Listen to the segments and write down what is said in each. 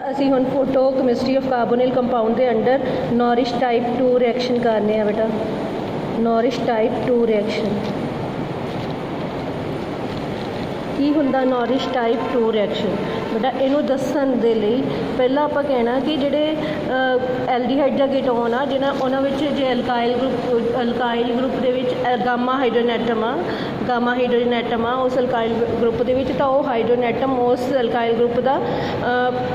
ਅਸੀਂ ਹੁਣ photo chemistry of carbonyl compound के अंडर नॉरिश टाइप 2 रिएक्शन करने हैं बेटा। नॉरिश टाइप 2 रिएक्शन की हुंदा नॉरिश टाइप 2 रिएक्शन बेटा इनू दसन दे लई पहला आपां कहना कि जिहड़े एल्डिहाइड दा कीटोन आ जिन्हां उन्हां विच जे अल्काइल ग्रुप दे विच गामा हाइड्रोजन एटम आ उस अल्काइल ग्रुप दे विच तां ओह हाइड्रोजन एटम उस अल्काइल ग्रुप दा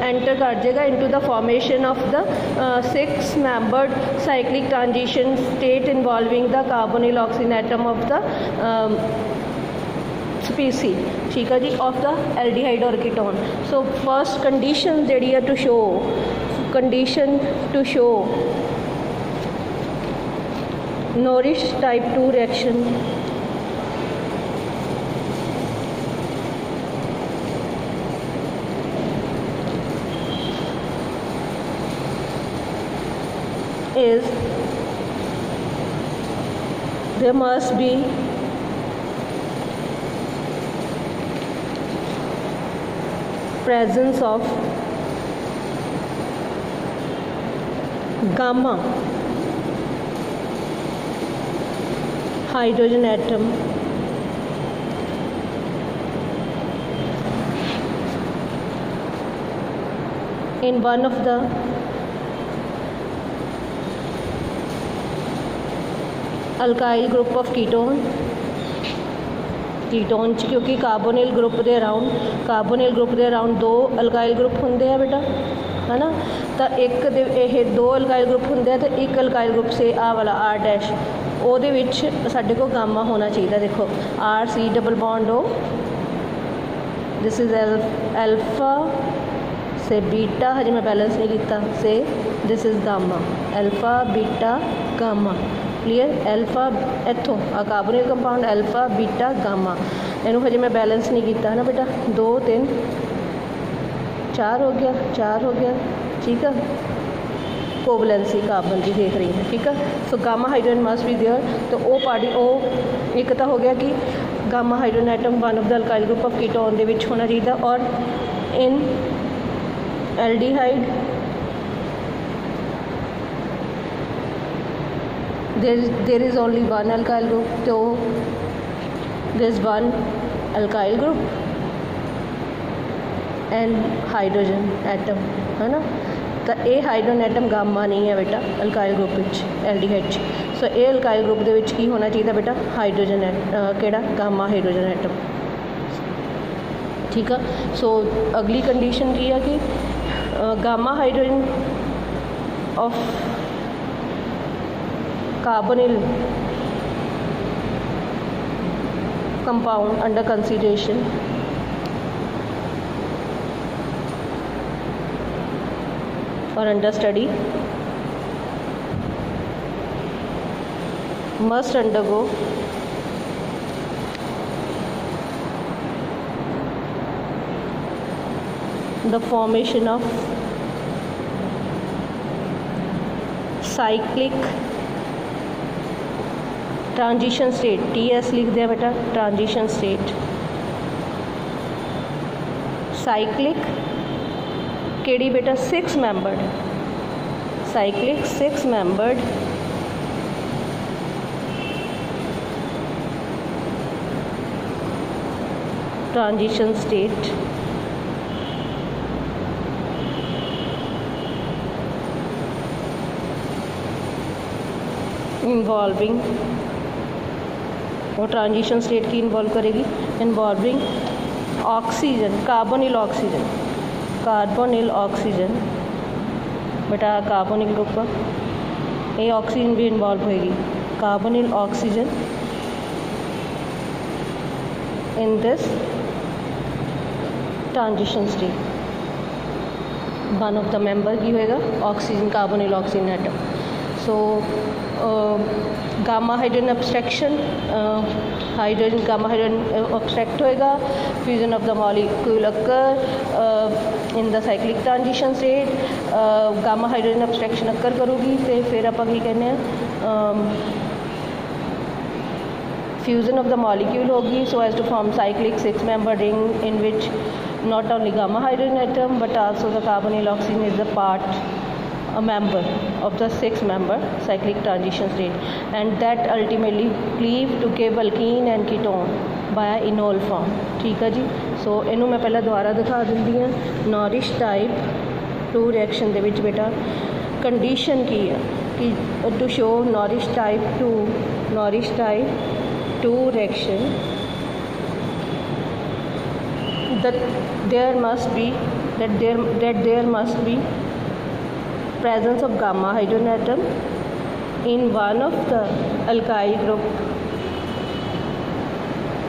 एंटर कर जाएगा into the formation of the 6 membered cyclic transition state involving the carbonyl oxygen atom of the species, ठीक है जी, ऑफ द एल्डिहाइड और कीटोन। सो फर्स्ट कंडीशन जी है to show Norrish type 2 reaction is there must be presence of gamma hydrogen atom in one of the alkyl group of ketone क्योंकि carbonyl group के around 2 alkyl group होंगे है बेटा, है ना। तो एक ये 2 अल्काइल ग्रुप होंगे तो एक अल्काइल ग्रुप से आ वाला R डैश ਉਹਦੇ ਵਿੱਚ ਸਾਡੇ को गामा होना चाहिए। देखो RC double bond O, this is alpha से बीटा, हजे मैं बैलेंस नहीं किया, से this is gamma, alpha beta gamma, clear. Alpha इतों आ carbonyl compound alpha beta gamma, इनू हजे मैं बैलेंस नहीं किया है ना बेटा। 2 3 4 हो गया, ठीक है। कोवलेंसी कार्बन की देख रही है, ठीक है। So gamma hydrogen must be there, तो वो पार्टी वो एक तो हो गया कि gamma hydrogen atom one of the alkyl group of ketone they which होना चाहिए। और in aldehyde there is only one alkyl group, तो there is one alkyl group and hydrogen atom, है ना। तो ये हाइड्रोजन एटम गामा नहीं है बेटा अल्काइल ग्रुप विच एल्डिहाइड। सो ये अल्काइल ग्रुप दे विच की होना चाहिए बेटा हाइड्रोजन केड़ा गामा हाइड्रोजन एटम, ठीक है। सो अगली कंडीशन की है कि gamma hydrogen of carbonyl compound under consideration or under study must undergo the formation of cyclic transition state, TS लिख दिया बेटा, ट्रांजिशन स्टेट साइक्लिक केड़ी बेटा 6 membered cyclic 6 membered transition state involving, वो ट्रांजिशन स्टेट की इन्वॉल्व करेगी involving oxygen, carbonyl oxygen बेटा carbonyl group ये ऑक्सीजन भी इन्वॉल्व होएगी, carbonyl oxygen in this transition state. One of the member की होएगा oxygen, carbonyl oxygen atom. So gamma hydrogen abstraction, hydrogen gamma hydrogen abstract होएगा, fusion of the molecule occur in the cyclic transition state, gamma hydrogen abstraction occur करूगी तो फिर आप कहने fusion of the molecule होगी so as to form cyclic 6 membered ring in which not only gamma hydrogen atom but also the carbonyl oxygen is a member of the 6-member cyclic transition state, and that ultimately cleave to give alkene and ketone by enol form। ठीक है जी। सो इनू मैं पहले दोबारा दिखा दिंदी हाँ। Norrish type 2 reaction दे विच बेटा कंडीशन की है कि to show Norrish type 2 reaction that there must be presence of gamma hydrogen atom in one of the alkyl group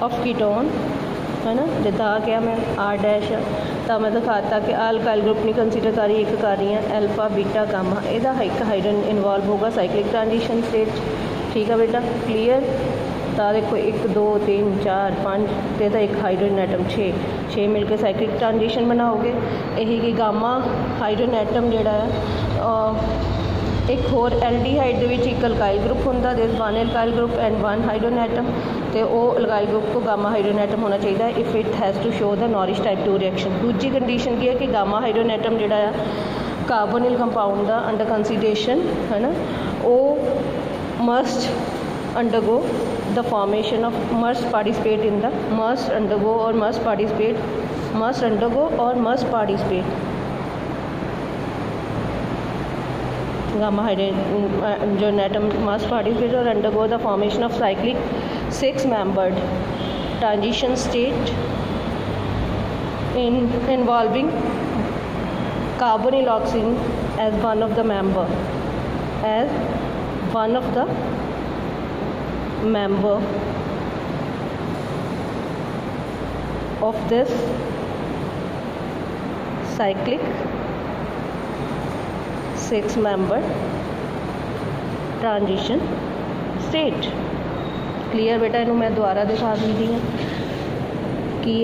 of ketone, है ना। जिदा क्या मैं R डैश तो मैं दिखाता कि अल्काइल ग्रुप नहीं कंसीडर कर रही, एक कर रही है अल्फा बीटा गामा, ਇਹਦਾ एक हाइड्रोजन इन्वॉल्व होगा साइक्लिक ट्रांजिशन स्टेज। ठीक है बेटा, क्लीयर। तो देखो 1 2 3 4 5 तो एक हाइड्रोजन एटम 6 मिलकर साइक्लिक ट्रांजिशन बनाओगे। यही कि गामा हाइड्रोजन एटम जोड़ा है एक होर एल्डिहाइड एक अल्काइल ग्रुप होंदा, there is 1 alkyl group and 1 hydrogen atom, तो वो अल्काइल ग्रुप को गामा हाइड्रोजन एटम होना चाहिए if it has to show the Norrish type 2 reaction. दूसरी कंडीशन की है कि गामा हाइड्रोजन एटम जोड़ा है कार्बोनिल कंपाउंड का अंडर कंसीडरेशन, है ना, वो must undergo the formation of must participate gamma hydrogen atom must participate or undergo the formation of cyclic 6-membered transition state involving carbonyl oxygen as one of the member of this cyclic 6-member transition state। Clear बेटा, इनू मैं दोबारा दिखा दी हूँ कि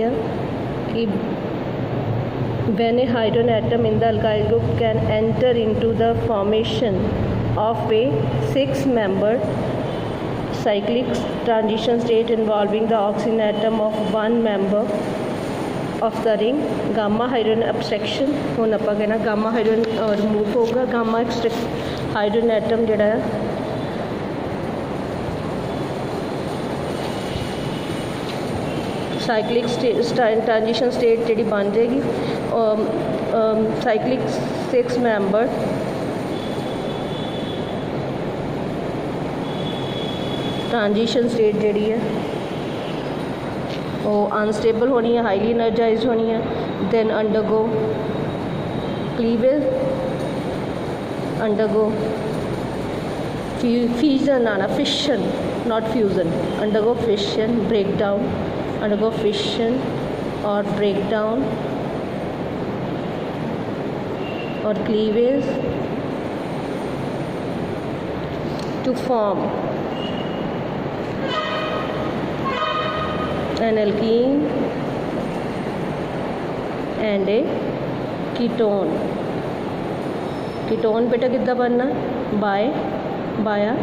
when a hydrogen atom in the alkyl group can enter into the formation of a 6-membered cyclic transition state involving the oxygen atom of one member of the ring, gamma hydrogen abstraction हुण आपां कहना gamma hydrogen remove होगा, gamma hydrogen atom जिहड़ा है cyclic transition state जी बन जाएगी cyclic 6-member transition state जी है वो अनस्टेबल होनी है, हाईली एनर्जाइज होनी है, then undergo cleavage, undergo fusion आना, fission not fusion, undergo fission break down, undergo fission और ब्रेक डाउन और cleavage to form an alkene and a ketone। Ketone बेटा कितना बनना बाया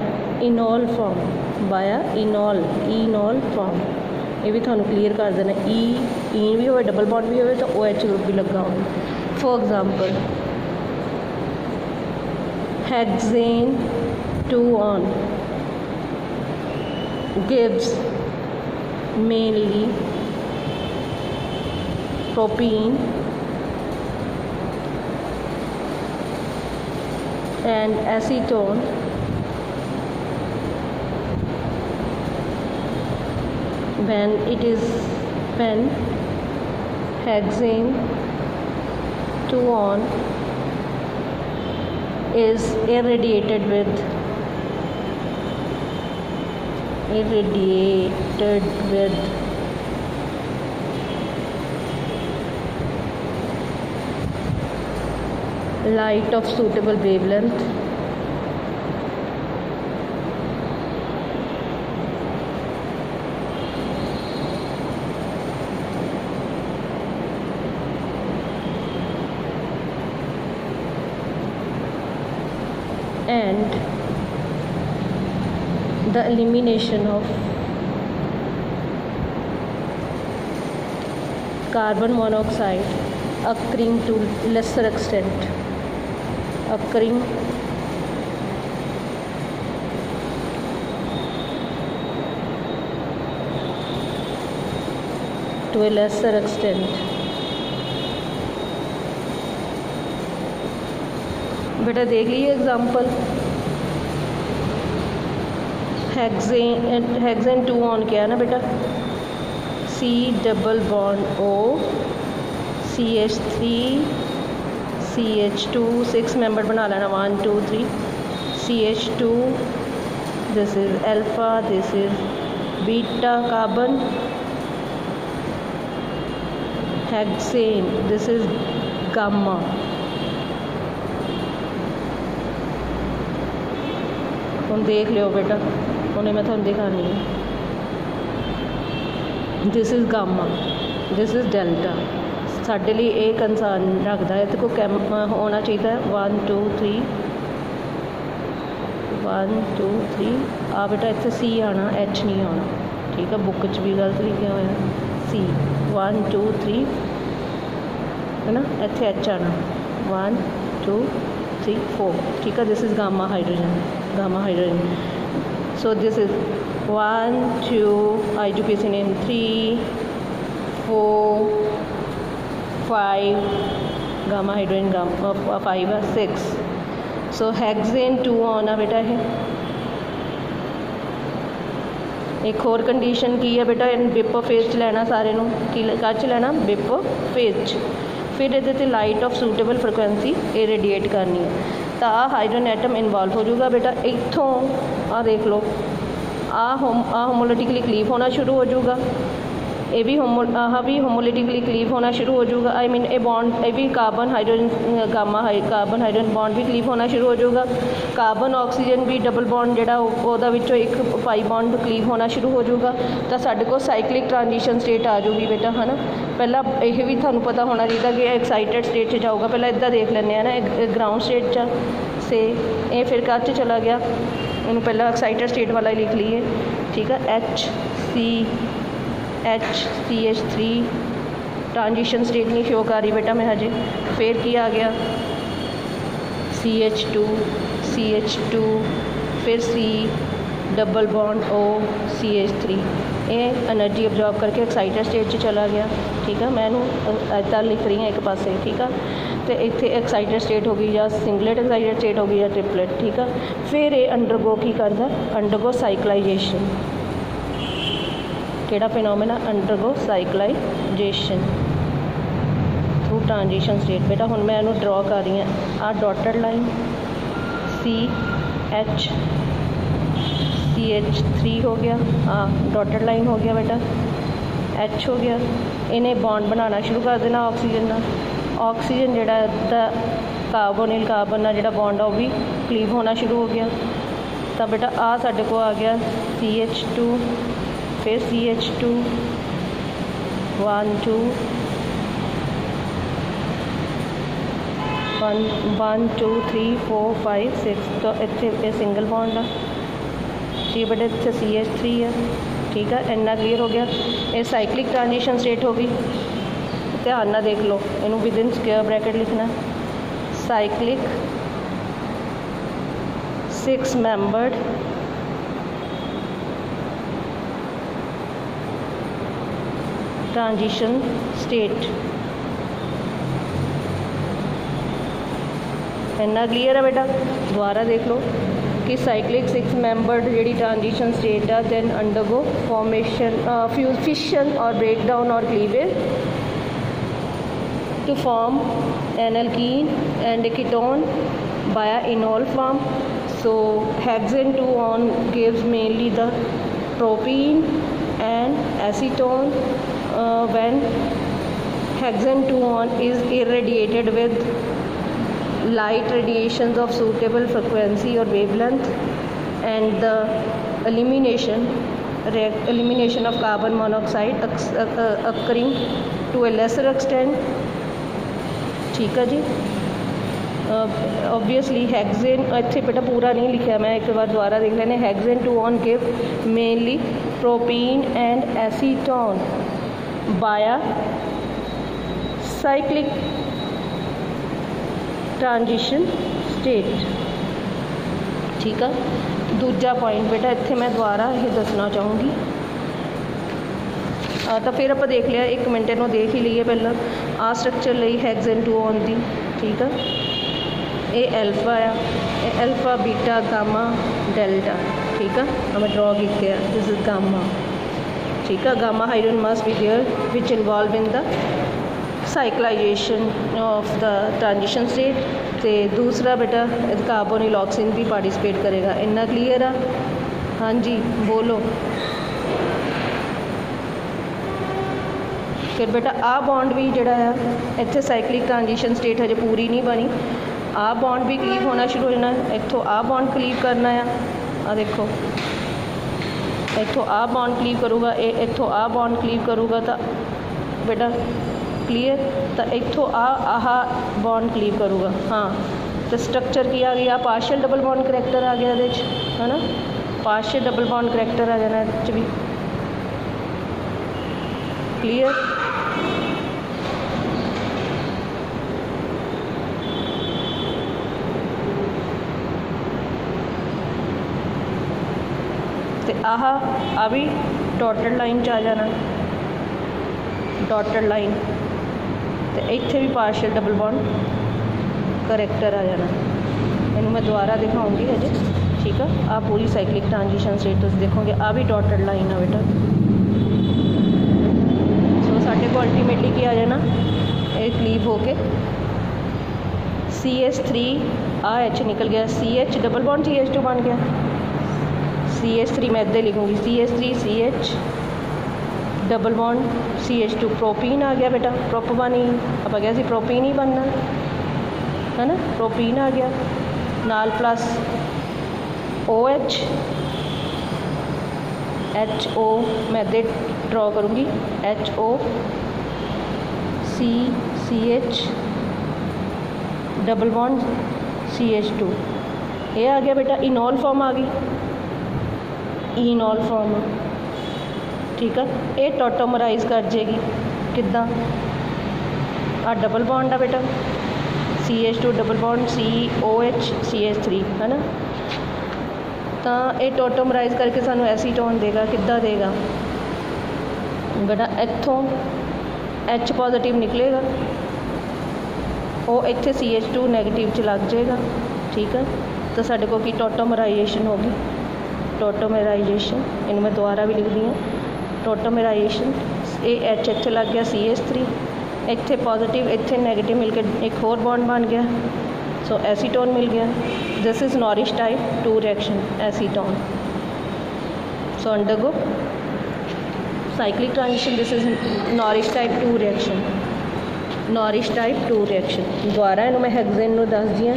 इनॉल फॉर्म, ये भी थानू क्लीयर कर देना। ई भी हो, डबल बॉन्ड भी हो तो OH ग्रुप भी लगा हो। For example hexane 2 on gives mainly propene and acetone when hexane 2 on is irradiated with light of suitable wavelength and the elimination of carbon monoxide occurring to lesser extent, occurring to a lesser extent। बेटा देख लीजिए example, hexane 2 on क्या है ना बेटा, C double bond O CH3 CH2 6 member बना लेना, 1 2 3 CH2, this is alpha, this is beta carbon, hexane, this is gamma. हम देख लियो बेटा, उन्हें मैं थोड़ा दिखानी है, this is gamma, this is delta. साढ़े लिए एक कंसर्न रखता है, तो कैम होना चाहिए 1 2 3 1 2 3 आ बेटा, इतने C आना, H नहीं आना, ठीक है, बुक च भी गलत लिखा हुआ C 1 2 3 है ना, इतने H आना 1 2 3 4, ठीक है, this is gamma hydrogen, gamma hydrogen. So this is 1 2 IUPAC name 3 4 5 gamma hydrogen, gamma 5 6। So hexane 2 आना बेटा है। एक और कंडीशन की है बेटा, इन बिप फेज लेना सारे नूं की कच लेना बिप फेज, फिर ये लाइट ऑफ सूटेबल फ्रिक्वेंसी ये रेडिएट करनी है, तो आ हाइड्रोजन एटम इन्वॉल्व हो जाऊगा बेटा। इतों आ देख लो, आ होमोलिटिकली क्लीव होना शुरू हो जाऊगा, ये भी होमोलिटिकली क्लीव होना शुरू हो जाऊगा। आई मीन ये बॉन्ड, ये भी carbon hydrogen gamma carbon hydrogen bond भी क्लीव होना शुरू हो जाऊगा। कार्बन ऑक्सीजन भी डबल बॉन्ड जोड़ा वो एक पाई बॉन्ड क्लीव होना शुरू हो जाऊगा, तो साढ़े को साइक्लिक ट्रांजिशन स्टेट आ जाऊगी बेटा, है ना। पहला यह भी थानू पता होना चाहिए कि एक्साइटेड स्टेट जाऊगा, पहला इदा देख लें है ना, ग्राउंड स्टेट से ये फिर कच चला गया, इन्होंने पहला एक्साइटेड स्टेट वाला लिख लीए, ठीक है। HCH3 ट्रांजिशन स्टेट नहीं शो कर रही बेटा मैं हजे, फिर की आ गया CH2 फिर C double bond O CH3, ये एनर्जी अब्जॉर्ब करके एक्साइटेड स्टेट चला गया, ठीक है। मैं इदा लिख रही हूँ एक पासे, ठीक है, तो इतने एक्साइटेड स्टेट हो गई या सिंगलेट एक्साइटेड स्टेट हो गई या ट्रिपलेट, ठीक है। फिर ये अंडरगो की करता, अंडरगो साइक्लाइजेशन, केड़ा phenomena, undergo cyclisation through transition state. बेटा हुण मैं इन्हूं ड्रॉ कर रही हूँ, आ डॉटेड लाइन CH3 हो गया, डॉटेड लाइन हो गया बेटा, H हो गया, इन्हें बॉन्ड बनाना शुरू कर देना ऑक्सीजन ना, ऑक्सीजन जोड़ा कार्बोनिल कार्बन ना जोड़ा बॉन्ड आ वो भी क्लीव होना शुरू हो गया, तो बेटा आ साडे को आ गया CH2 फिर CH2 1 2 1 2 3 4 5 6, तो इतने सिंगल बॉन्ड आ, ठीक बेटा, इतने CH3 है, ठीक है, इन्ना क्लीयर हो गया। ये साइक्लिक ट्रांजिशन स्टेट होगी, ध्यान ना देख लो, इनू विदिन स्क्वायर ब्रैकेट लिखना, साइक्लिक 6 मेंबर्ड ट्रांजिशन स्टेट, इन्ना क्लीयर है बेटा। दोबारा देख लो कि साइक्लिक 6 मेंबर्ड जी ट्रांजिशन स्टेट है, दैन अंडरगो फॉर्मेशन फिशन और ब्रेक डाउन और cleavage to form an alkene and a ketone via enol form. So hexane 2 on gives mainly the propene and acetone when hexion 2 on is irradiated with light radiations of suitable frequency or wavelength, and the elimination of carbon monoxide occurring to a lesser extent, ठीक है जी। Obviously hexane इतने बेटा पूरा नहीं लिखा, मैं एक बार दोबारा देख लेने, hexane 2 on give mainly propene and acetone via cyclic transition state. ठीक है, दूजा पॉइंट बेटा इत्थे मैं दोबारा ये दसना चाहूँगी। तो फिर आप देख लिया, एक मिनट इन्हों देख ही लीए पहला। आ स्ट्रक्चर लई हेक्सेन 2 आउंदी। ठीक है, ये एल्फा आ, ये एल्फा बीटा गामा डेल्टा। ठीक है, मैं ड्रॉ किया, दिस इज गामा। ठीक है, gamma hydrogen must be there which involve in the cyclization of the transition state. तो दूसरा बेटा कार्बोनिल ऑक्सीजन भी पार्टिसिपेट करेगा। इन्ना क्लीयर आ? हाँ जी बोलो। फिर बेटा आ बॉन्ड भी जोड़ा है इतने साइक्लिक ट्रांजिशन स्टेट हजे पूरी नहीं बनी, आ बॉन्ड भी क्लीव होना शुरू हो जाना। इतों आ बॉन्ड क्लीव करना आ देखो, इतों आ बॉन्ड क्लीव करूँगा, इतों आ बॉन्ड क्लीव करूँगा तो बेटा क्लीयर। तो इतों आह बॉन्ड क्लीव करूँगा। हाँ, तो स्ट्रक्चर की आ गया, पार्शियल डबल बॉन्ड करैक्टर आ गया ये, है ना। पार्शियल डबल बॉन्ड करैक्टर आ जाना भी। क्लीयर। आह आ भी डॉटेड लाइन आ जाना, डॉटेड लाइन। तो इत्थे भी पार्शियल डबल बॉन्ड करैक्टर आ जाना। इन्हू मैं दोबारा दिखाऊंगी अजे। ठीक है, आ पूरी साइक्लिक ट्रांजिशन स्टेट तुम देखोगे, आ भी डॉटेड लाइन है बेटा। सो साढ़े को अल्टीमेटली क्या आ जाना, ये क्लीव होके CH3 आ H निकल गया, CH डबल बॉन्ड CH2 बन गया। CH3 मैं इधर लिखूँगी, CH3 CH double bond CH2 propene आ गया बेटा। प्रोपवानी आप गया सी प्रोपीन ही बनना है ना, प्रोपीन आ गया नाल प्लस OH HO मैं इधर ड्रॉ करूँगी, HO CH double bond CH2। ये आ गया बेटा, इनॉल फॉर्म आ गई, इनॉल फॉर्म। ठीक है, ये टॉटोमराइज कर जाएगी किदा, आ डबल बॉन्ड आ बेटा CH2 double bond COH CH3 है ना। तो ये टॉटोमराइज करके सानू एसीटोन देगा, किदा देगा बेटा, इत्थों H पॉजिटिव निकलेगा, वो इत्थे CH2 नैगेटिव च लग जाएगा। ठीक है, तो साढ़े को की टॉटोमराइजेशन होगी, टॉटोमराइजेशन। इन्हें मैं दोबारा भी लिख दी हूँ, टॉटोमराइजेशन। ये H इत्थे लग गया CH3, इत्थे पॉजिटिव इत्थे नैगेटिव मिलकर एक और बॉन्ड बन गया, सो एसीटोन मिल गया। This is nourish type 2 reaction, acetone. So undergo cyclic transition, this is nourish type 2 reaction, nourish type 2 reaction. दोबारा इन्हों मैं हेक्सेन नूं दस दियाँ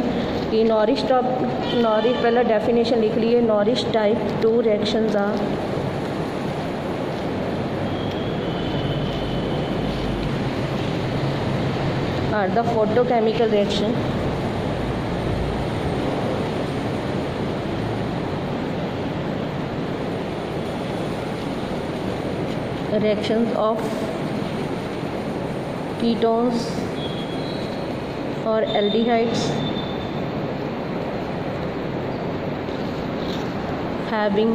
कि नॉरिश पहला डेफिनेशन लिख लीए, nourish type 2 reactions are the photochemical reactions of ketones or aldehydes having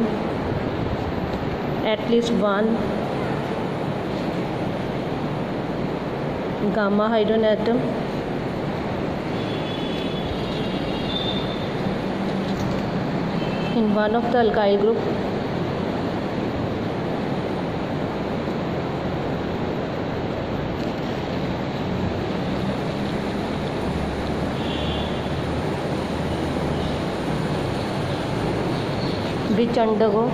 at least one gamma hydrogen atom in one of the alkyl group which undergo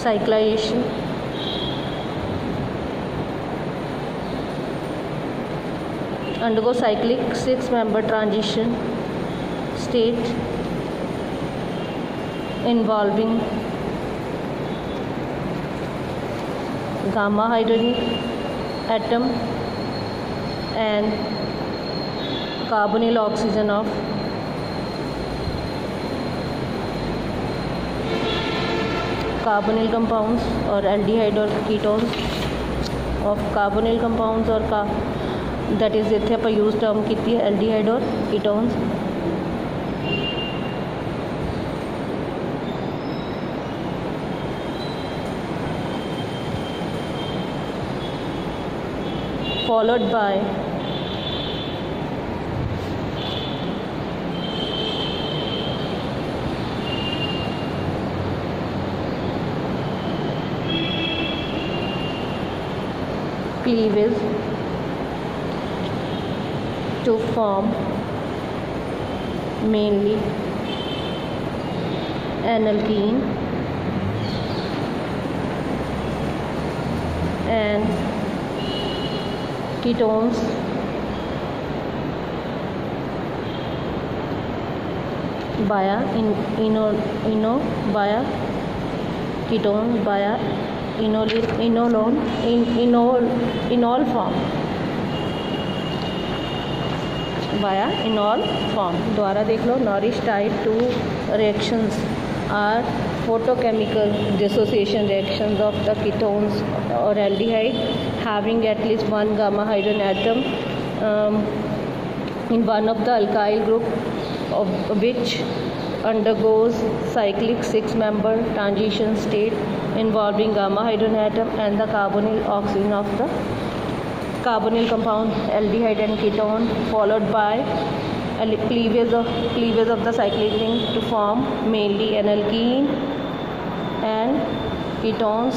cyclization undergo cyclic 6-member transition state involving gamma hydrogen atom and carbonyl oxygen of carbonyl compounds or aldehyde or ketones of carbonyl compounds or that is ਇੱਥੇ ਆਪਾਂ use term की है aldehyde और ketones। followed by cleavage to form mainly an alkene and ketones via enol form via enol form। दोबारा देख लो, nourish type 2 reactions are photochemical dissociation reactions of the ketones or aldehyde having at least one gamma hydrogen atom in one of the alkyl group of which undergoes cyclic 6-member transition state involving gamma hydrogen atom and the carbonyl oxygen of the carbonyl compound aldehyde and ketone, followed by cleavage of the cyclic ring to form mainly an alkene and ketones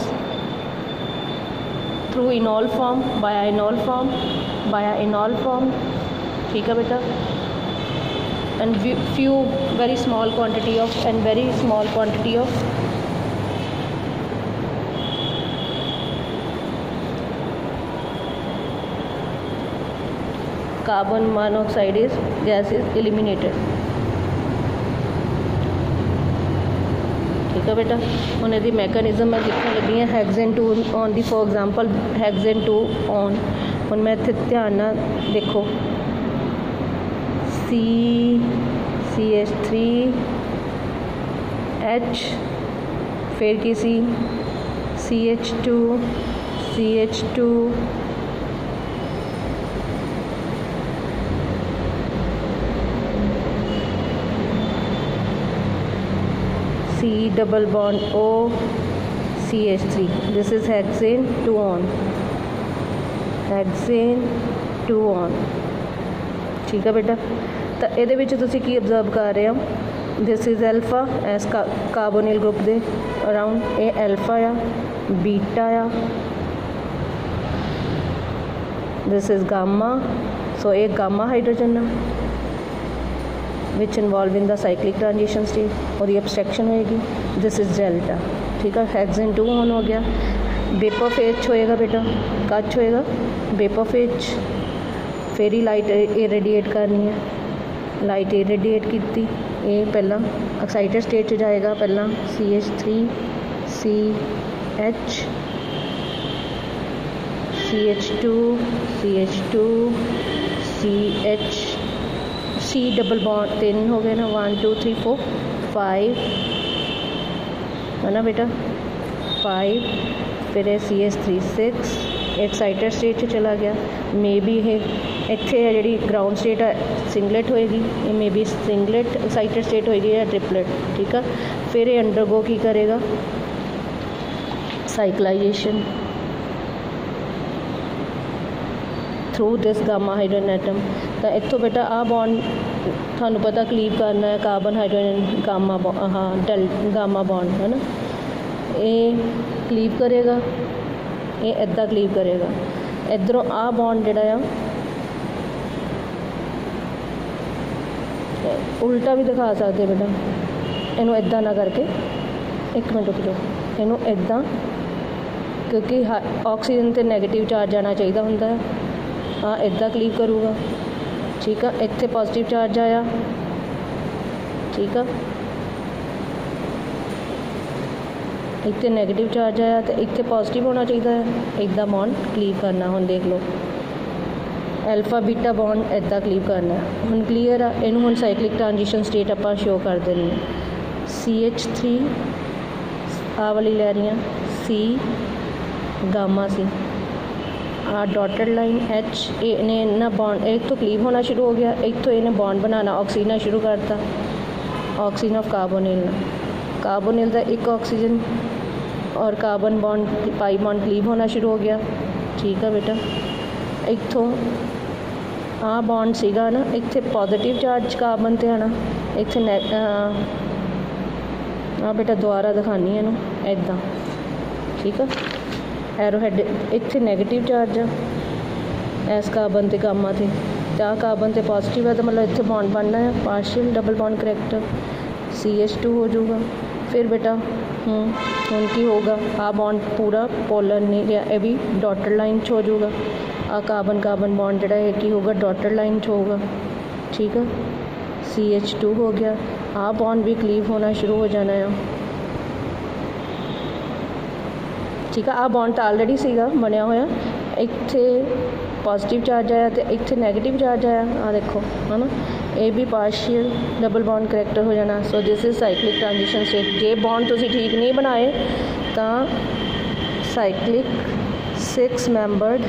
through enol form via enol form। ठीक है बेटा। and very small quantity of carbon monoxide gas is eliminated। ठीक है बेटा। ਹੁਣ ਇਹਦੀ mechanism ਮੈਂ ਲਿਖਣ ਲੱਗੀ ਹਾਂ। ਹੈਗਜ਼ਨ 2 ਔਨ ਦੀ ਫॉर एग्जांपल ਹੈਗਜ਼ਨ 2 ਔਨ। ਹੁਣ ਮੈਂ ਇੱਥੇ ਧਿਆਨ ਨਾਲ ਦੇਖੋ CH3H फिर किसी CH2 C double bond O CH3। this is hexane 2 on। ठीक है बेटा। तो ये की ऑब्जर्व कर रहे हो, दिस इज़ एल्फा एस कार्बोनिल ग्रुप के अराउंड, ये एल्फा आ बीटा आ, दिस इज़ गामा। सो ये गामा हाइड्रोजन आ which involve in the cyclic transition state और ये एब्स्ट्रैक्शन होएगी, दिस इज़ डेल्टा। ठीक है। हेक्सेन 2 ऑन हो गया। वेपर फेज होएगा बेटा, कच होएगा वेपर फेज। फिर ही लाइट इरेडिएट करनी है, लाइट इरेडिएट की ये पहला एक्साइटेड स्टेट जाएगा, पहला CH3CH CH2 CH C double bond 3 हो गए ना, 1 2 3 4 5 है ना बेटा, 5। फिर है CH3 6 एक्साइटेड स्टेट चला गया। मे बी ये इत्थे है जी ग्राउंड स्टेट सिंगलेट होएगी, ये may be singlet excited state होएगी या ट्रिपलेट। ठीक है। फिर ये अंडरगो की करेगा cyclisation through this gamma hydrogen atom. तो इतों बेटा आ बॉन्ड थानू पता क्लीव करना है, carbon hydrogen gamma gamma bond है ना, ये क्लीव करेगा, ये इदा क्लीव करेगा। इधरों आ बॉन्ड जोड़ा उल्टा भी दिखा सकते बेटा, इनू इदा ना करके, एक मिनट रुक जाओ, इनू इदा, क्योंकि ऑक्सीजन से नैगेटिव चार्ज आना चाहिए होंगे, हाँ इदा क्लीव करूँगा। ठीक है। इत्थे पॉजिटिव चार्ज आया, ठीक है, इतने नैगेटिव चार्ज आया तो इतने पॉजिटिव होना चाहिए, इदा बॉन्ड क्लीव करना। हम देख लो एल्फा बीटा बॉन्ड इदा क्लीव करना। हम क्लीयर आ, इनू हम साइक्लिक ट्रांजिशन स्टेट आप शो कर देनी। CH3 आ वाली लै रही हैं सी गामा सी, आ डॉटेड लाइन एच ने ना बॉन्ड एक तो क्लीव होना शुरू हो गया, एक तो इन्हें बॉन्ड बनाना ऑक्सीजन शुरू करता, ऑक्सीजन ऑफ कार्बोनिल कार्बोनिल का एक ऑक्सीजन और carbon bond pi bond cleave होना शुरू हो गया। ठीक है बेटा, इतों आ बॉन्ड सीगा ना, इत्थे पॉजिटिव चार्ज कार्बन ते आना, इत्थे आ बेटा दोबारा दिखानी है ना इदा। ठीक है, एरो हैड इत्थे नैगेटिव चार्ज है इस कार्बन ते गामा ते आ कार्बन ते पॉजिटिव है, तो मतलब इत्थे बॉन्ड बनना है partial double bond character CH2 हो जाऊगा। फिर बेटा हुण की होगा, आ बॉन्ड पूरा पोलर नहीं गया, ये भी डॉटेड लाइन हो जाऊगा। आ कार्बन कार्बन बॉन्ड जोड़ा है कि होगा डॉटेड लाइन होगा। ठीक है, CH2 हो गया, आ बॉन्ड भी क्लीव होना शुरू हो जाना है। ठीक है, आ बॉन्ड तो ऑलरेडी सीगा बनया होया, इत्थे पॉजिटिव चार्ज आया तो इत्थे नैगेटिव चार्ज आया, आ देखो है ना, ये भी पार्शियल डबल बॉन्ड करैक्टर हो जाना। So this is cyclic transition state. J bond तुसीं ठीक नहीं बनाए तो साइक्लिक 6 मैंबर्ड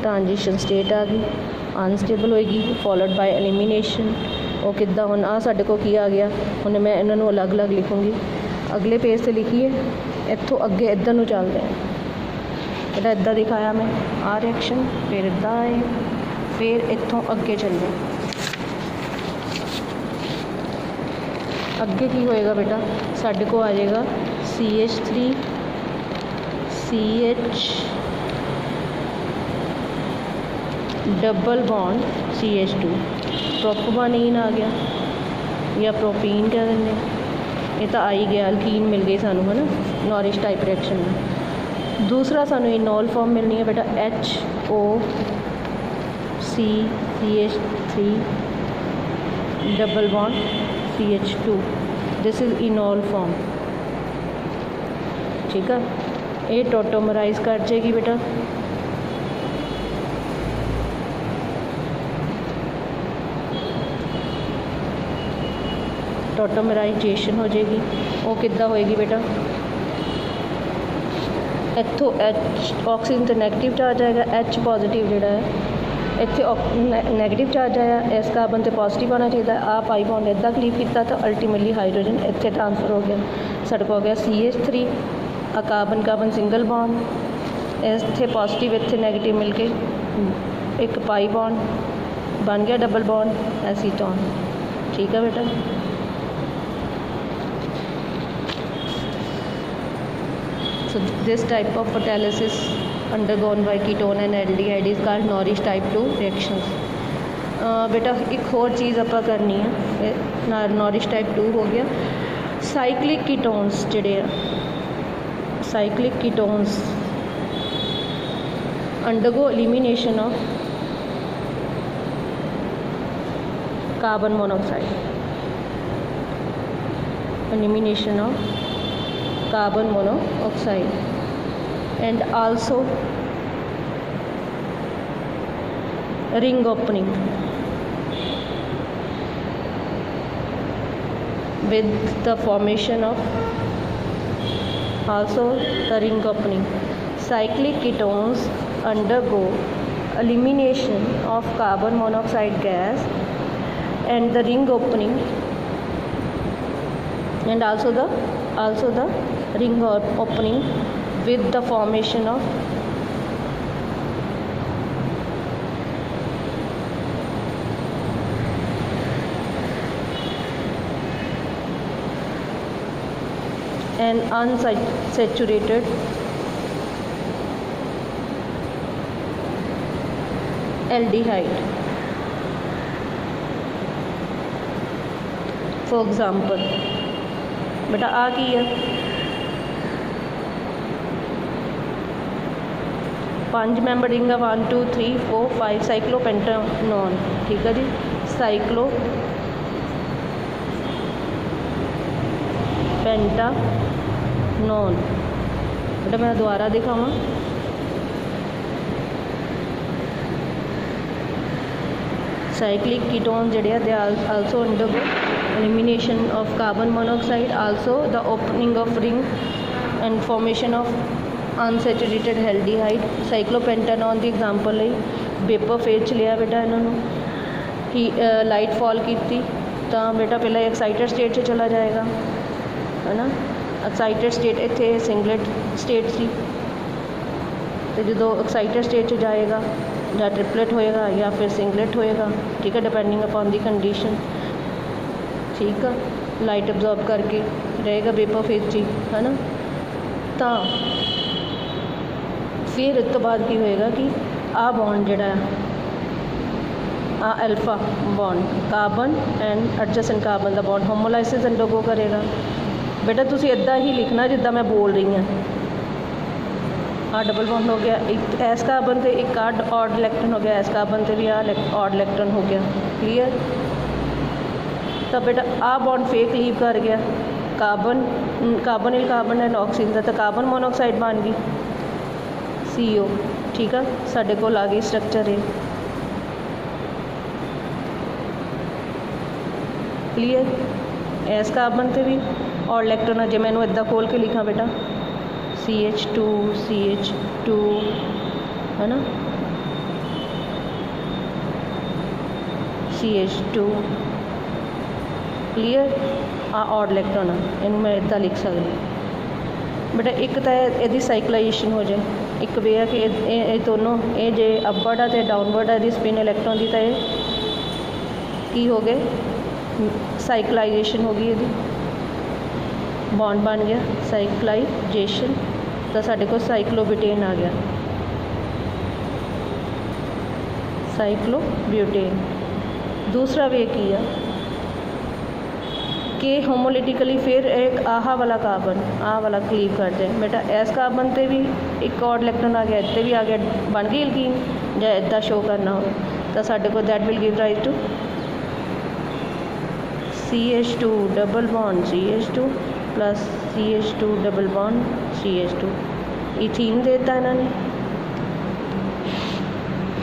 ट्रांजिशन स्टेट आ गई, अनस्टेबल होएगी, फॉलोड बाय एलिमिनेशन। वो किदा हुण आ साडे को की आ गया, हुण मैं इन्हों अलग अलग लिखूँगी। अगले पेज से लिखिए, इत्थों अगे इधर नूं चलदे हैं बेटा, इदा दिखाया मैं आ रिएक्शन, फिर इदा आए, फिर इत्थों अगे चले। अगे की होएगा बेटा, साडे को आ जाएगा CH3 CH double bond CH2, प्रोपोमानीन आ गया या प्रोपीन कह देंगे, ये तो आ ही गया, अल्कीन मिल गई सानू है ना नॉरिश टाइप रिएक्शन में। दूसरा सानू इनॉल फॉर्म मिलनी है बेटा HOC CH3 double bond CH2, this is इनॉल form. ठीक है, ये टोटोमराइज कर जाएगी बेटा, टोटोमराइजेशन हो जाएगी। वो किद्दां होएगी बेटा, इत्थों H ऑक्सीजन तो नैगेटिव चार्ज आएगा, H पॉजिटिव जोड़ा है, इत्थे नैगेटिव चार्ज आया, इस कार्बन तो पॉजिटिव आना चाहिए। आ पाई बॉन्ड इदा क्लीव किया तो अल्टीमेटली हाइड्रोजन इत्थे ट्रांसफर हो गया, साडे को हो गया CH3, आ कार्बन कार्बन सिंगल बॉन्ड, इत्थे पॉजिटिव इत्थे नैगेटिव मिल के एक पाई बॉन्ड बन गया डबल बॉन्ड एसीटोन। ठीक है बेटा, so this type of catalysis undergone by ketone and aldehyde is called Norris type 2 reactions। बेटा एक और चीज़ आप करनी है, नॉरिश टाइप 2 हो गया। साइक्लिक कीटोन्स जोड़े cyclic ketones undergo elimination of carbon monoxide, elimination of carbon monoxide and also ring opening with the formation of also the ring opening. Cyclic ketones undergo elimination of carbon monoxide gas and the ring opening and also the ring opening with the formation of an unsaturated aldehyde। For example बेटा आ की है 5 member ring 1 2 3 4 5 साइक्लोपेंटानॉन। ठीक है जी, साइक्लोपेंटानॉन। बेटा मैं दोबारा दिखावा, cyclic ketone जोड़े they also undergo elimination of carbon monoxide, also the opening of ring and formation of unsaturated aldehyde। साइक्लोपेंटानॉन की एग्जाम्पल है वेपर फेज च लिया बेटा इन्होंने ही लाइट फॉल की तो बेटा पहले एक्साइटेड स्टेट च चला जाएगा है ना। एक्साइटेड स्टेट इत्थे सिंगलेट स्टेट सी तो जो एक्साइटेड स्टेट च जाएगा या ट्रिपलेट होएगा या फिर सिंगलेट होएगा, ठीक है, डिपेंडिंग अपॉन दी कंडीशन, ठीक है। लाइट अब्जॉर्ब करके रहेगा वेपर फेज ची है ना। तो फिर इस तो बाद की होएगा कि आ बॉन्ड जिहड़ा आ alpha bond carbon and adjacent carbon का बॉन्ड होमोलाइसिस अंडरगो करेगा। बेटा तुसी इदां ही लिखना जिद्दां मैं बोल रही हूँ। आ डबल बॉन्ड हो गया, एक एस कार्बन से एक ऑड इलेक्ट्रॉन हो गया, एस कार्बन से भी ऑड इलेक्ट्रॉन हो गया, क्लियर। तो बेटा आ बॉन्ड फेक लीव कर गया कार्बोनिल कार्बन एंड ऑक्सीजन का, तो कार्बन मोनोऑक्साइड बन गई CO, ठीक है। साढ़े कोल आ गई स्ट्रक्चर है, क्लियर। एस कार्बन से भी और इलेक्ट्रॉन है, जो मैं इदा खोल के लिखा बेटा CH2 है ना, CH2, क्लियर। आ ऑड इलेक्ट्रॉन है, इनू मैं इदा लिख सकती बेटा। एक तो यदि साइक्लाइजेशन हो जाए, एक वे है कि ये दोनों ये जे अपवर्ड है तो डाउनवर्ड है स्पिन इलेक्ट्रॉन की, तो ये की हो गए साइक्लाइजेशन हो गई, यदि बॉन्ड बन गया साइक्लाइजेशन, तो साढ़े को साइक्लोब्यूटेन आ गया, साइक्लोब्यूटेन। दूसरा वे की है कि होमोलिटिकली फिर एक आहा वाला कार्बन आ वाला क्लीव कर जाए बेटा। एस कार्बन से भी एक ऑड इलेक्ट्रॉन आ गया, इतने भी आ गया, बन गई एल्कीन। या इदा शो करना हो तो साढ़े को that will give rise to CH2 double bond CH2 plus CH2 double bond CH2, ethene देता इन्होंने।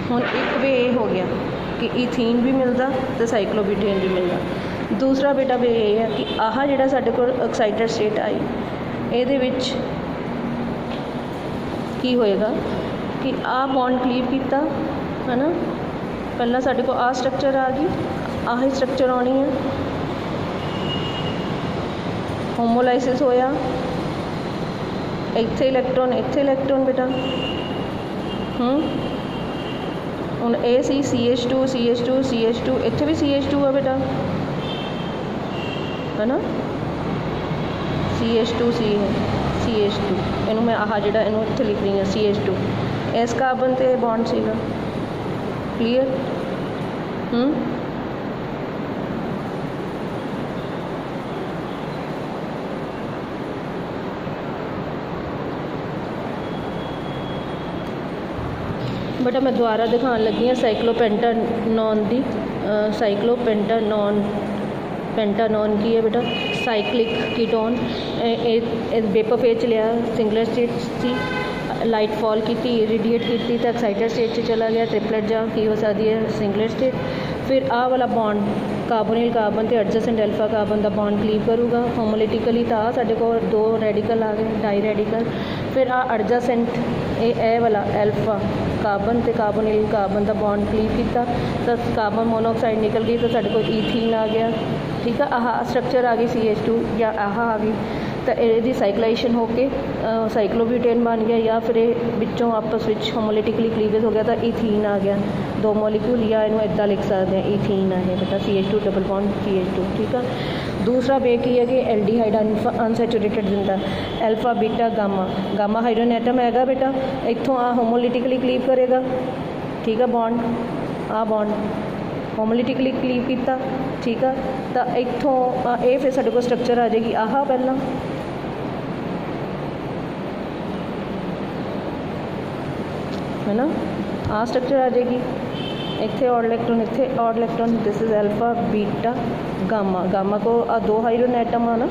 हुण एक वे ये हो गया कि इथीन भी मिलता तो साइक्लोब्यूटेन भी मिलता। दूसरा बेटा वे ये है कि आह जिहड़ा साडे कोल एक्साइटेड स्टेट आई, इहदे विच की होएगा कि आ बॉन्ड क्लीव किया है ना, पहला साडे को आ स्ट्रक्चर आ गई, आही स्ट्रक्चर आनी है, होमोलाइसिस होया, इत्थे इलेक्ट्रॉन बेटा। हुण ए सी CH2 इत्थे भी CH2 है बेटा, है ना, CH2 इनू मैं आह जिहड़ा इनू इत्थे लिख रही हूँ CH2। एस कार्बन ते बॉन्ड सीगा, क्लीयर। बेटा मैं दोबारा दिखाने लगी हाँ साइक्लोपेंटानॉन की। पेंटानॉन की है बेटा साइक्लिक कीटोन। वेपर फेज लिया, सिंगलर स्टेट थी, लाइट फॉल की थी, रेडिएट की थी, तो एक्साइटेड स्टेट से चला गया, ट्रिपलेट जा की हो सकती है सिंगलर स्टेट। फिर आ वाला बॉन्ड कार्बोनिल कार्बन तो एडजेसेंट अल्फा कार्बन का बॉन्ड क्लीव करूँगा होमोलिटिकली, तो साढ़े को दो रेडिकल आ गए, डाई रेडिकल। फिर आ एडजेसेंट ए वाला अल्फा कार्बन तो कार्बोनिल कार्बन का बॉन्ड क्लीव किया, तो कार्बन मोनोऑक्साइड निकल गई, तो साढ़े को ईथीन आ गया, ठीक है। आह स्ट्रक्चर आ गई CH2 या आह आ गई, तो यदि साइक्लाइजेशन होके साइक्लोब्यूटेन बन गया, या फिर बिचों आपस में होमोलिटिकली क्लीवेज हो गया तो ईथीन आ गया, दो मॉलिक्यूल, या इनू इदा लिख सकते हैं ईथीन है बेटा CH2 डबल बॉन्ड CH2, ठीक है। दूसरा वे की है कि एल्डिहाइड अनसैचुरेटेड दिंदा, alpha beta gamma hydrogen atom हैगा बेटा, इत्थों आ होमोलिटिकली क्लीव करेगा, ठीक है, बॉन्ड आ बॉन्ड होमोलिटिकली क्लीव किया, ठीक है। तो इत्थों ये फिर साढ़े को स्ट्रक्चर आ जाएगी आह पहला, है ना, आ स्ट्रक्चर आ जाएगी, इतने odd electron, this is alpha beta gamma को आ दो हाइड्रोजन एटम है ना,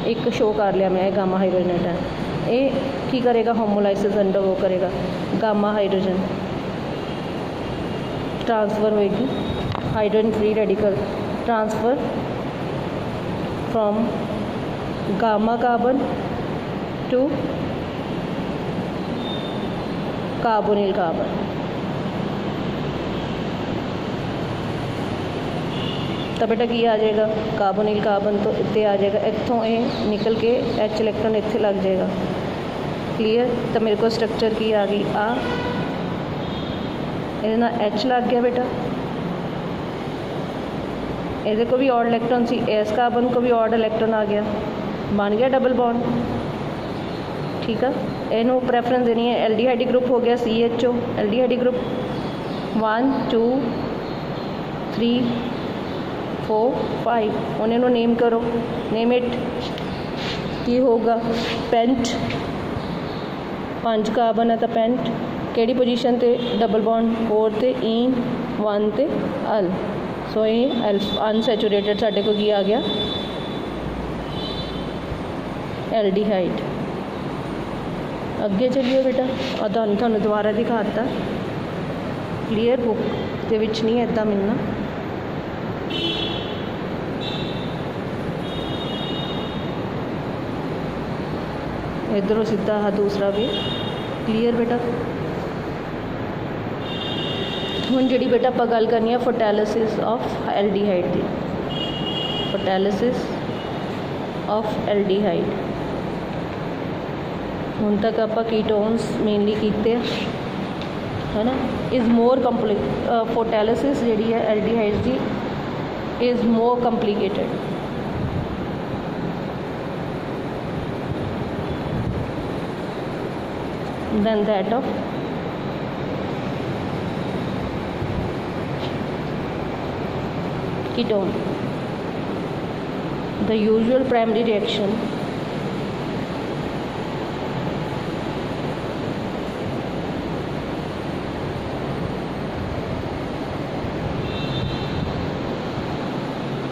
एक शो कर लिया मैं गामा हाइड्रोजन एटम, ये की करेगा होमोलाइसिस अंडरगो करेगा, गामा हाइड्रोजन ट्रांसफ़र होएगी, hydrogen free radical transfer from gamma carbon to carbonyl carbon। तो बेटा की आ जाएगा कार्बोनिल कार्बन, तो इतने आ जाएगा, इतों ये निकल के H इलेक्ट्रॉन इत्थे लग जाएगा। क्लीयर। तो मेरे को स्ट्रक्चर की आ गई आ, ये ना H लग गया बेटा, ये को भी ऑड इलेक्ट्रॉन सी, इस कार्बन को भी ऑड इलेक्ट्रॉन आ गया, बन गया डबल बॉन्ड। ठीक है, इनू प्रेफरेंस देनी है, एल्डिहाइड ग्रुप हो गया CHO, एल्डिहाइड ग्रुप 1 2 3 4 5, उन्हें नेम करो, नेम इट की होगा पेंट, 5 कार्बन है तो पेंट, केड़ी पोजीशन ते डबल बॉन्ड 4 ते इन 1 ते अल, सो ये अनसैचुरेटेड साढ़े को की आ गया एल्डिहाइड। अगे चलिए बेटा, और थानू दोबारा दिखाता, क्लीयर, बुक के विच नहीं इदा मिलना। इधरों सीधा है दूसरा भी, क्लीयर बेटा। हुण जिहड़ी बेटा आपां गल करनी है फोटैलिसिस ऑफ एल्डिहाइड की, फोटैलिसिस ऑफ एल्डिहाइड। हुण तक आपां कीटोन्स मेनली कीते है ना। इज़ मोर कंप्लीट, फोटैलिसिस जिहड़ी है एल्डिहाइड की is more complicated than that of ketone. The usual primary reaction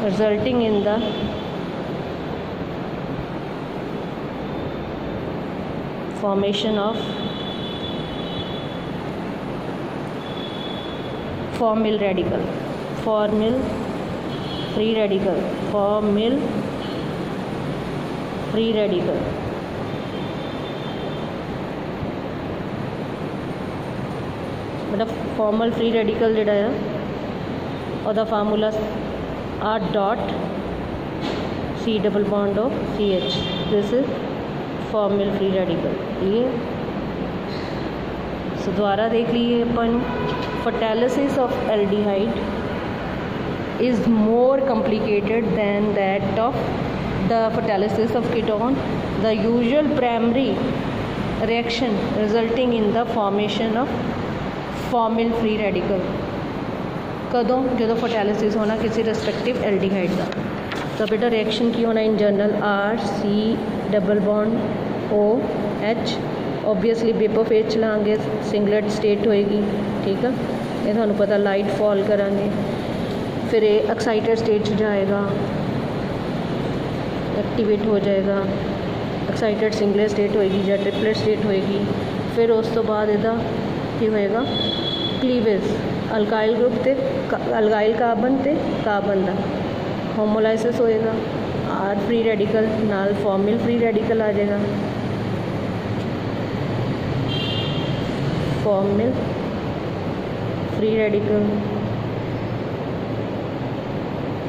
resulting in the formation of formyl radical, formyl free radical, formyl free radical। मतलब फॉर्मल फ्री रेडिकल जिहड़ा है और formula R dot C double bond of CH, this is formyl free radical. ये सो दोबारा देख लीजिए अपन, photolysis of aldehyde is more complicated than that of the photolysis of ketone. The usual primary reaction resulting in the formation of formyl free radical कदों जो फोटैलिसिस होना किसी रिस्पेक्टिव एल्डिहाइड का। तो बेटा रिएक्शन की होना in general R C double bond OH, obviously vapour phase चलाएंगे सिंगलेट स्टेट होएगी। ठीक है, ये थानू पता, लाइट फॉल करांगे, फिर ये एक्साइटेड स्टेट जाएगा, एक्टिवेट हो जाएगा, एक्साइटेड सिंगलेट स्टेट होएगी या ट्रिपलेट स्टेट होएगी। फिर उस तो बाद इहदा की होएगा क्लीवेज, अल्काइल ग्रुप ते अल्काइल कार्बन ते कार्बन दा होमोलाइसिस होएगा, R फ्री रेडिकल नाल फॉर्मिल फ्री रेडिकल आ जाएगा, formyl free radical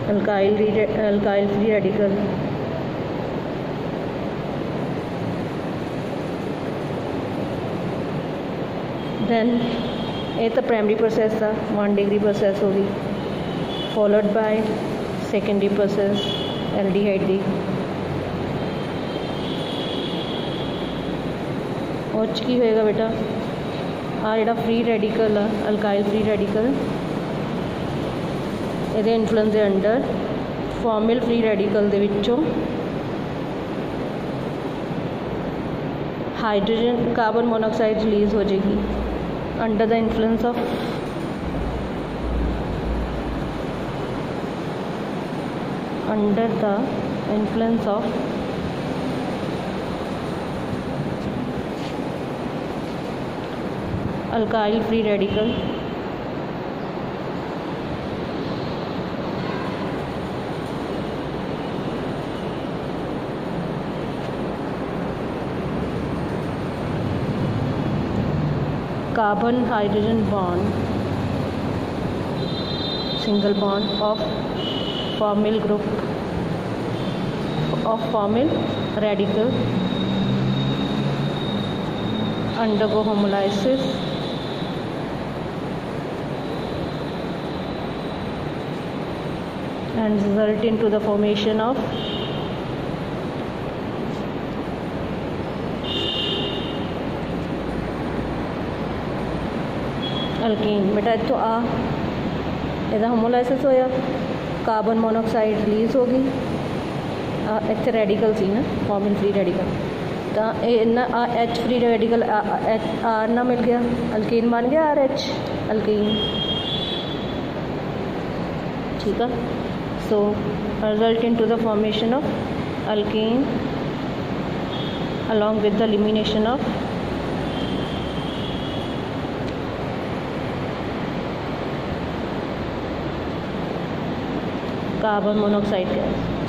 alkyl free radical, then ये तो प्राइमरी प्रोसेस था, 1 डिग्री प्रोसेस होगी, followed by secondary process aldehyde दी। OH की होएगा बेटा आ जिहड़ा फ्री रेडिकल है अल्काइल फ्री रेडिकल, ये इन्फ्लुएंस के अंडर फॉर्मिल फ्री रेडिकल दे विचों हाइड्रोजन कार्बन मोनोऑक्साइड रिलीज़ हो जाएगी under the influence of alkyl free radical carbon hydrogen bond, single bond of formyl group of formyl radical undergo homolysis and result into the formation of alkyne. बेटा तो ਇਹਦਾ ਹੋਮੋਲਾਈਸਿਸ ਹੋਇਆ, carbon monoxide release ਹੋ ਗਈ, ਇੱਥੇ radical ਸੀ ਨਾ ਫਾਰਮਿਲ free radical, ਤਾਂ ਇਹ ਨਾ H ਫ੍ਰੀ ਰੈਡੀਕਲ R ਨਾਲ ਮਿਲ ਗਿਆ, ਅਲਕੀਨ ਬਣ ਗਿਆ RH ਅਲਕੀਨ। ठीक है, so result into the formation of alkene along with the elimination of carbon monoxide gas।